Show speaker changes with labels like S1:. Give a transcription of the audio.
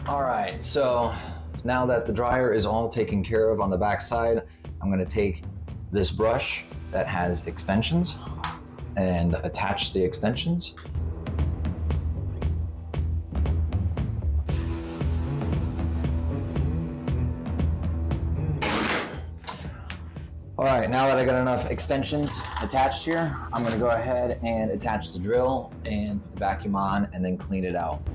S1: All right, so now that the dryer is all taken care of on the back side, I'm gonna take this brush that has extensions and attach the extensions. All right, now that I got enough extensions attached here, I'm gonna go ahead and attach the drill and put the vacuum on and then clean it out.